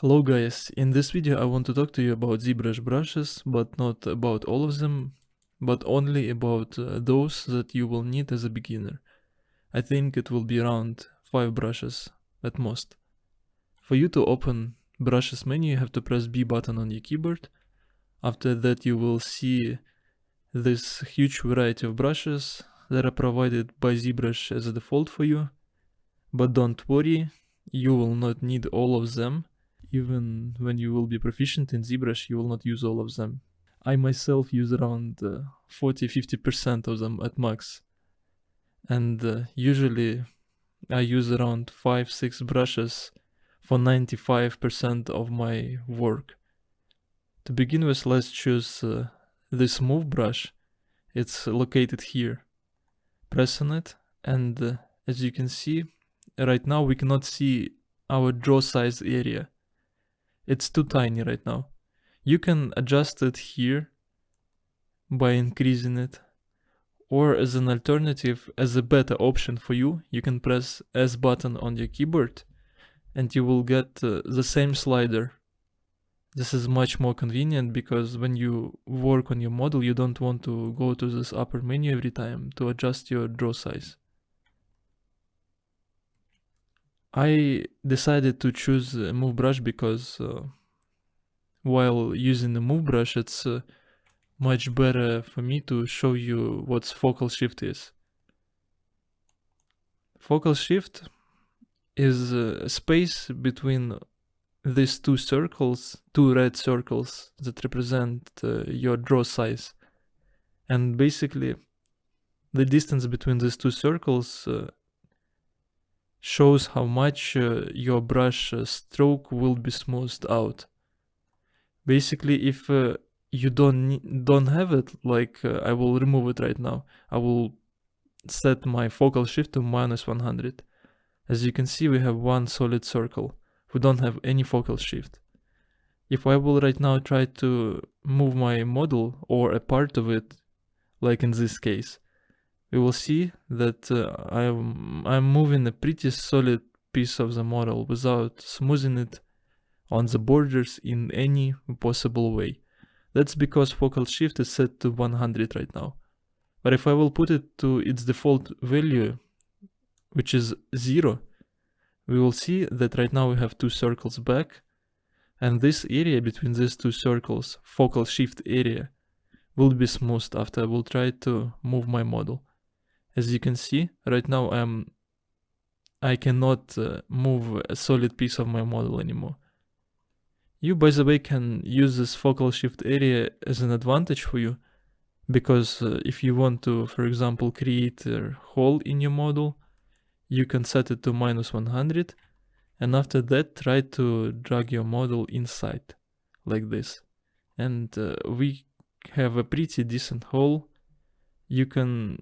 Hello guys, in this video I want to talk to you about ZBrush brushes, but not about all of them, but only about those that you will need as a beginner. I think it will be around 5 brushes at most. For you to open brushes menu, you have to press B button on your keyboard. After that you will see this huge variety of brushes that are provided by ZBrush as a default for you. But don't worry, you will not need all of them. Even when you will be proficient in ZBrush, you will not use all of them. I myself use around 40-50% of them at max. And usually I use around 5-6 brushes for 95% of my work. To begin with, let's choose this move brush. It's located here. Press on it, and as you can see, right now we cannot see our draw size area. It's too tiny right now. You can adjust it here by increasing it, or as an alternative, as a better option for you, you can press S button on your keyboard and you will get the same slider. This is much more convenient because when you work on your model, you don't want to go to this upper menu every time to adjust your draw size. I decided to choose a move brush because while using the move brush, it's much better for me to show you what focal shift is. Focal shift is a space between these two circles, two red circles that represent your draw size. And basically, the distance between these two circles shows how much your brush stroke will be smoothed out. Basically, if you don't have it, like I will remove it right now. I will set my focal shift to -100. As you can see, we have one solid circle. We don't have any focal shift. If I will right now try to move my model or a part of it, like in this case, we will see that I'm moving a pretty solid piece of the model without smoothing it on the borders in any possible way. That's because focal shift is set to 100 right now. But if I will put it to its default value, which is 0, we will see that right now we have two circles back, and this area between these two circles, focal shift area, will be smoothed after I will try to move my model. As you can see, right now I cannot move a solid piece of my model anymore. You, by the way, can use this focal shift area as an advantage for you, because if you want to, for example, create a hole in your model, you can set it to -100, and after that try to drag your model inside, like this. And we have a pretty decent hole. You can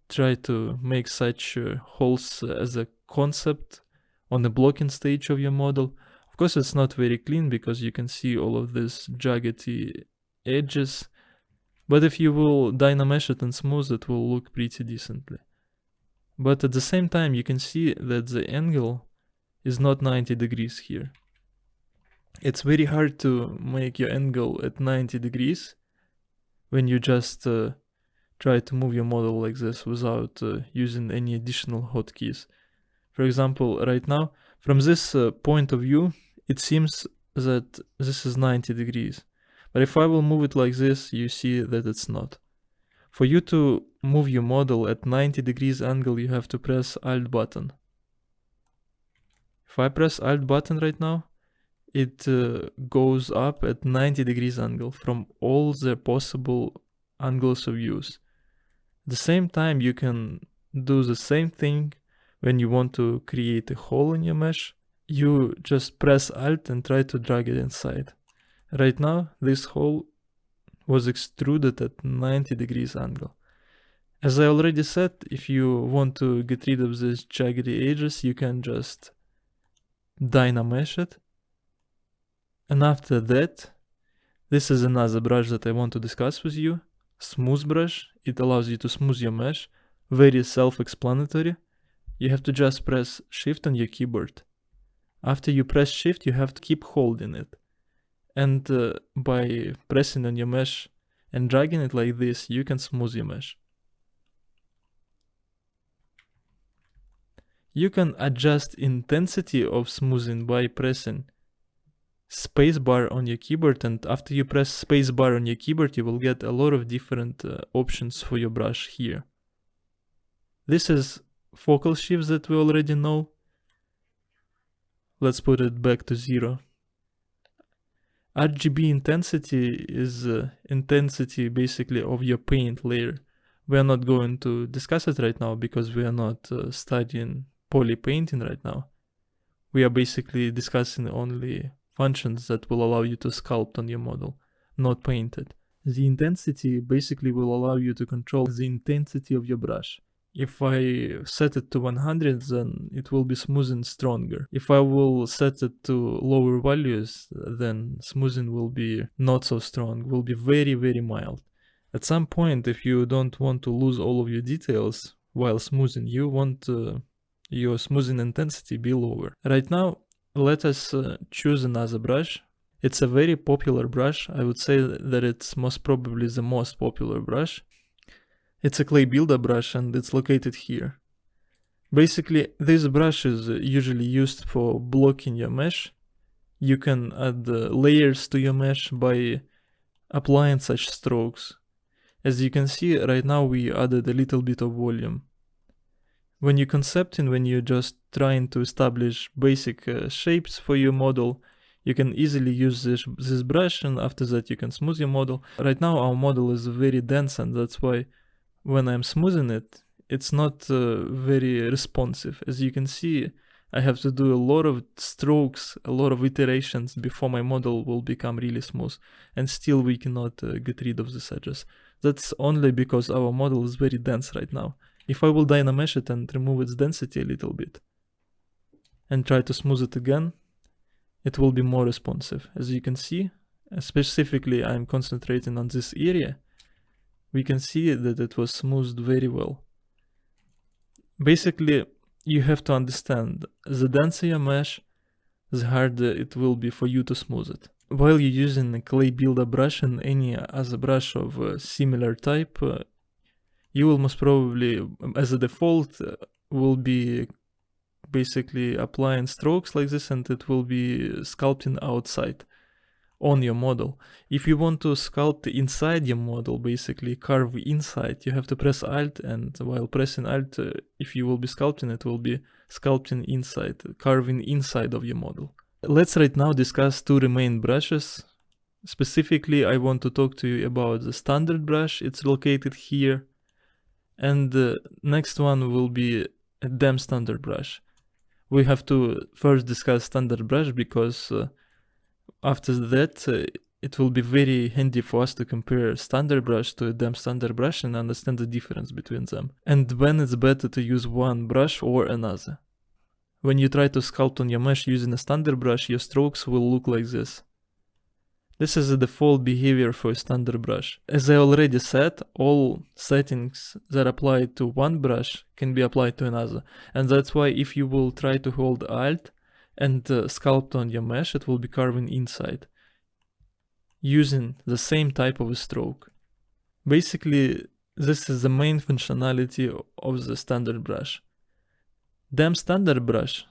try to make such holes as a concept on the blocking stage of your model. Of course, it's not very clean because you can see all of these jaggedy edges, but if you will dynamesh it and smooth it, will look pretty decently. But at the same time, you can see that the angle is not 90 degrees here. It's very hard to make your angle at 90 degrees when you just try to move your model like this without using any additional hotkeys. For example, right now, from this point of view, it seems that this is 90 degrees. But if I will move it like this, you see that it's not. For you to move your model at 90 degrees angle, you have to press Alt button. If I press Alt button right now, it goes up at 90 degrees angle from all the possible angles of use. At the same time, you can do the same thing when you want to create a hole in your mesh. You just press Alt and try to drag it inside. Right now, this hole was extruded at 90 degrees angle. As I already said, if you want to get rid of these jaggedy edges, you can just dynamesh it. And after that, this is another brush that I want to discuss with you. Smooth brush. It allows you to smooth your mesh. Very self-explanatory. You have to just press Shift on your keyboard. After you press shift, you have to keep holding it. And by pressing on your mesh and dragging it like this, you can smooth your mesh. You can adjust intensity of smoothing by pressing spacebar on your keyboard, and after you press spacebar on your keyboard, you will get a lot of different options for your brush here. This is focal shifts that we already know. Let's put it back to 0. RGB intensity is intensity basically of your paint layer. We are not going to discuss it right now because we are not studying poly painting right now. We are basically discussing only functions that will allow you to sculpt on your model, not paint it. The intensity basically will allow you to control the intensity of your brush. If I set it to 100, then it will be smoothing stronger. If I will set it to lower values, then smoothing will be not so strong, will be very, very mild. At some point, if you don't want to lose all of your details while smoothing, you want your smoothing intensity be lower. Right now, let us choose another brush. It's a very popular brush. I would say that it's most probably the most popular brush. It's a clay builder brush and it's located here. Basically, this brush is usually used for blocking your mesh. You can add layers to your mesh by applying such strokes. As you can see, right now we added a little bit of volume. When you're concepting, when you're just trying to establish basic shapes for your model, you can easily use this brush, and after that you can smooth your model. Right now our model is very dense, and that's why when I'm smoothing it, it's not very responsive. As you can see, I have to do a lot of strokes, a lot of iterations before my model will become really smooth, and still we cannot get rid of these edges. That's only because our model is very dense right now. If I will dynamesh it and remove its density a little bit and try to smooth it again, it will be more responsive. As you can see, specifically I'm concentrating on this area, we can see that it was smoothed very well. Basically, you have to understand, the denser your mesh, the harder it will be for you to smooth it. While you're using a clay builder brush and any other brush of a similar type, you will most probably, as a default, will be basically applying strokes like this, and it will be sculpting outside on your model. If you want to sculpt inside your model, basically carve inside, you have to press Alt, and while pressing Alt, if you will be sculpting, it will be sculpting inside, carving inside of your model. Let's right now discuss two remaining brushes. Specifically, I want to talk to you about the standard brush. It's located here. And the next one will be a damn standard brush. We have to first discuss standard brush because after that it will be very handy for us to compare standard brush to a damn standard brush and understand the difference between them, and when it's better to use one brush or another. When you try to sculpt on your mesh using a standard brush, your strokes will look like this. This is the default behavior for a standard brush. As I already said, all settings that apply to one brush can be applied to another. And that's why if you will try to hold Alt and sculpt on your mesh, it will be carving inside, using the same type of a stroke. Basically, this is the main functionality of the standard brush. Damn standard brush,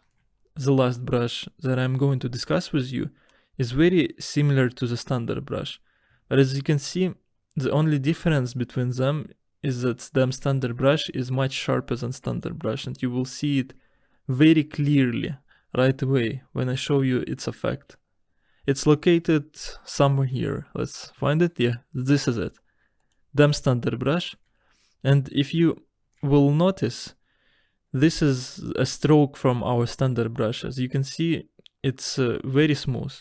the last brush that I'm going to discuss with you, is very similar to the standard brush, but as you can see, the only difference between them is that damn standard brush is much sharper than standard brush, and you will see it very clearly right away when I show you its effect. It's located somewhere here. Let's find it. Yeah, this is it. Damn standard brush. And if you will notice, this is a stroke from our standard brush. As you can see, it's very smooth.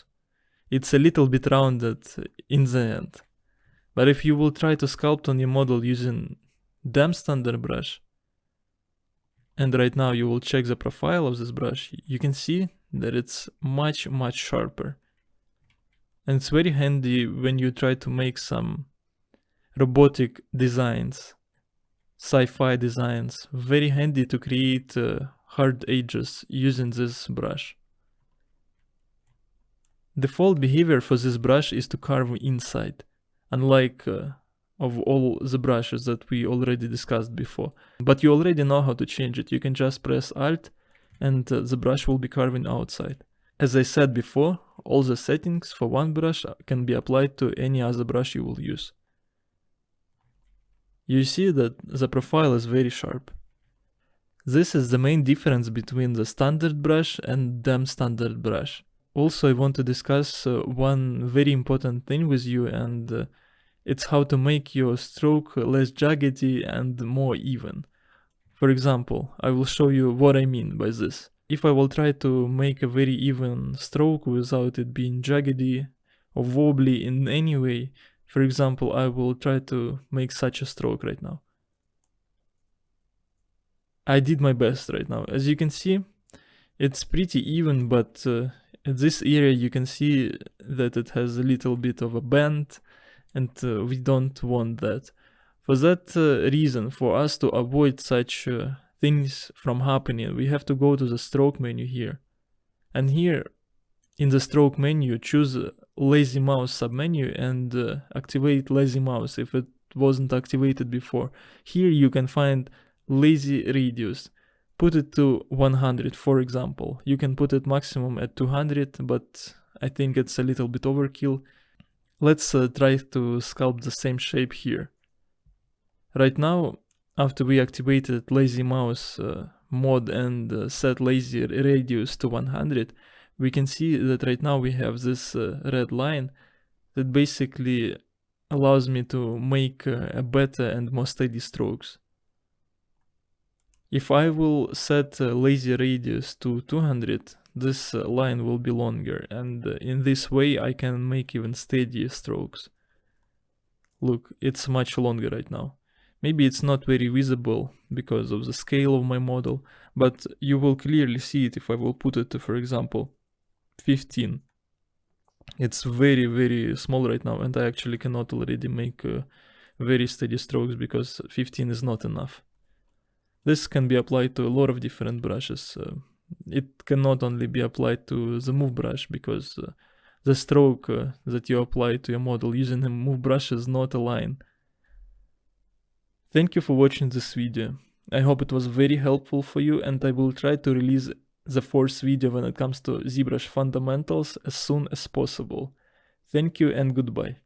It's a little bit rounded in the end. But if you will try to sculpt on your model using damn standard brush, and right now you will check the profile of this brush, you can see that it's much, much sharper. And it's very handy when you try to make some robotic designs, sci-fi designs. Very handy to create hard edges using this brush. Default behavior for this brush is to carve inside, unlike of all the brushes that we already discussed before. But you already know how to change it. You can just press Alt and the brush will be carving outside. As I said before, all the settings for one brush can be applied to any other brush you will use. You see that the profile is very sharp. This is the main difference between the standard brush and damn standard brush. Also, I want to discuss one very important thing with you, and it's how to make your stroke less jaggedy and more even. For example, I will show you what I mean by this. If I will try to make a very even stroke without it being jaggedy or wobbly in any way, for example, I will try to make such a stroke right now. I did my best right now. As you can see, it's pretty even, but at this area you can see that it has a little bit of a bend, and we don't want that. For that reason, for us to avoid such things from happening, we have to go to the stroke menu here. And here in the stroke menu, choose lazy mouse submenu and activate lazy mouse if it wasn't activated before. Here you can find lazy radius. Put it to 100, for example. You can put it maximum at 200, but I think it's a little bit overkill. Let's try to sculpt the same shape here. Right now, after we activated lazy mouse mode and set lazy radius to 100, we can see that right now we have this red line that basically allows me to make a better and more steady strokes. If I will set lazy radius to 200, this line will be longer, and in this way I can make even steadier strokes. Look, it's much longer right now. Maybe it's not very visible because of the scale of my model, but you will clearly see it if I will put it to, for example, 15. It's very, very small right now, and I actually cannot already make very steady strokes because 15 is not enough. This can be applied to a lot of different brushes. It cannot only be applied to the move brush because the stroke that you apply to your model using a move brush is not a line. Thank you for watching this video. I hope it was very helpful for you, and I will try to release the fourth video when it comes to ZBrush fundamentals as soon as possible. Thank you and goodbye.